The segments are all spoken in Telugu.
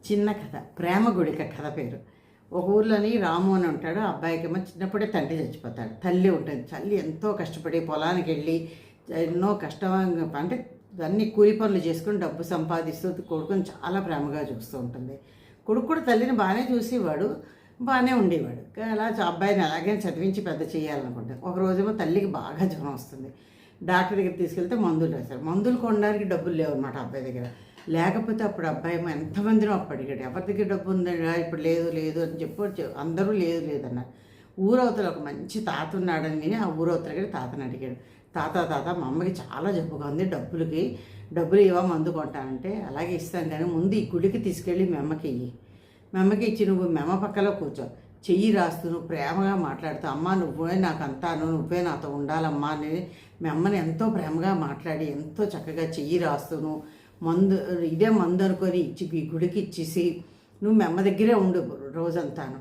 చిన్న కథ, ప్రేమ గుళిక కథ పేరు. ఒక ఊర్లోని రాము అని ఉంటాడు. అబ్బాయికేమో చిన్నప్పుడే తండ్రి చచ్చిపోతాడు. తల్లి ఉంటుంది. తల్లి ఎంతో కష్టపడి పొలానికి వెళ్ళి ఎన్నో కష్టంగా అంటే అన్ని కూలి పనులు చేసుకుని డబ్బు సంపాదిస్తూ కొడుకుని చాలా ప్రేమగా చూస్తూ ఉంటుంది. కొడుకు కూడా తల్లిని బాగానే చూసేవాడు, బాగానే ఉండేవాడు. అలా అబ్బాయిని అలాగే చదివించి పెద్ద చేయాలనుకుంటాడు. ఒక రోజేమో తల్లికి బాగా జ్వరం వస్తుంది. డాక్టర్ దగ్గర తీసుకెళ్తే మందులు వేశారు. మందులు కొనడానికి డబ్బులు లేవు అన్నమాట అబ్బాయి దగ్గర. లేకపోతే అప్పుడు అబ్బాయి ఎంతమందినో అప్పుడు అడిగాడు, ఎవరి దగ్గర డబ్బు ఉందా, ఇప్పుడు లేదు లేదు అని చెప్పి అందరూ లేదు లేదన్నారు. ఊరవతల ఒక మంచి తాత ఉన్నాడని విని ఆ ఊరవతలకి తాతని అడిగాడు. తాత మా అమ్మకి చాలా జబ్బుగా ఉంది, డబ్బులు ఇవ్వ మందు కొంటానంటే, అలాగే ఇస్తాను కానీ ముందు ఈ గుడికి తీసుకెళ్ళి మీ అమ్మకి ఇయ్యి. మీ అమ్మకి ఇచ్చి నువ్వు మీ అమ్మ పక్కలో కూర్చో, చెయ్యి రాస్తూ నువ్వు ప్రేమగా మాట్లాడుతూ, అమ్మ నువ్వే నాకు అంతాను, నువ్వే నాతో ఉండాలమ్మా అని మీ అమ్మని ఎంతో ప్రేమగా మాట్లాడి ఎంతో చక్కగా చెయ్యి రాస్తూను ఇదే మందు అనుకొని ఇచ్చి ఈ గుడికి ఇచ్చేసి నువ్వు మీ అమ్మ దగ్గరే ఉండు రోజంతాను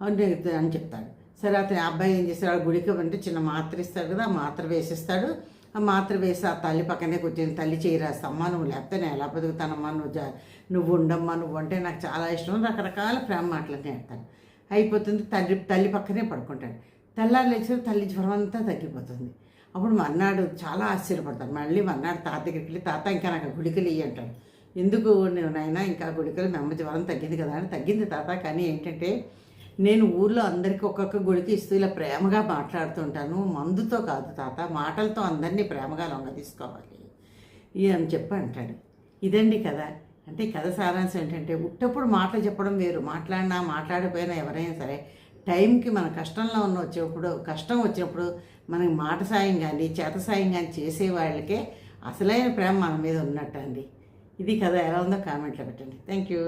అని చెప్తాడు. సరే అతని అబ్బాయి ఏం చేస్తాడు, ఆ గుడికి అంటే చిన్న మాత్ర ఇస్తాడు కదా, ఆ మాత్ర వేసిస్తాడు. ఆ మాత్ర వేసి ఆ తల్లి పక్కనే కూర్చొని తల్లి చేయి రాస్తా, అమ్మ నువ్వు లేకపోతే నేను ఎలా బతుకుతానమ్మా, నువ్వు ఉండమ్మా, నువ్వు అంటే నాకు చాలా ఇష్టం, రకరకాల ప్రేమ మాటలన్నీ చెప్తాను. అయిపోతుంది. తల్లి పక్కనే పడుకుంటాడు. తెల్లారు లేచి తల్లి జ్వరం అంతా తగ్గిపోతుంది. అప్పుడు మర్నాడు చాలా ఆశ్చర్యపడతాడు. మళ్ళీ మర్నాడు తాత దగ్గరికి వెళ్ళి, తాత ఇంకా నాకు గుళికలు ఇయ్యి అంటాడు. ఎందుకు నాయనా ఇంకా గుళికలు, మీ అమ్మ జ్వరం తగ్గింది కదా అని. తగ్గింది తాత, కానీ ఏంటంటే నేను ఊర్లో అందరికీ ఒక్కొక్క గుళిక ఇస్తూ ఇలా ప్రేమగా మాట్లాడుతుంటాను, మందుతో కాదు తాత, మాటలతో అందరినీ ప్రేమగా లొంగ తీసుకోవాలి అని చెప్పి అంటాడు. ఇదండి కథ. అంటే ఈ కథ సారాంశం ఏంటంటే, ఉట్టప్పుడు మాటలు చెప్పడం వేరు, మాట్లాడిపోయినా ఎవరైనా సరే టైంకి మన కష్టంలో కష్టం వచ్చినప్పుడు మనకి మాట సాయం కానీ చేత సాయం కానీ చేసే వాళ్ళకే అసలైన ప్రేమ మన మీద ఉన్నట్టు అండి. ఇది కథ ఎలా ఉందో కామెంట్లో పెట్టండి. Thank you.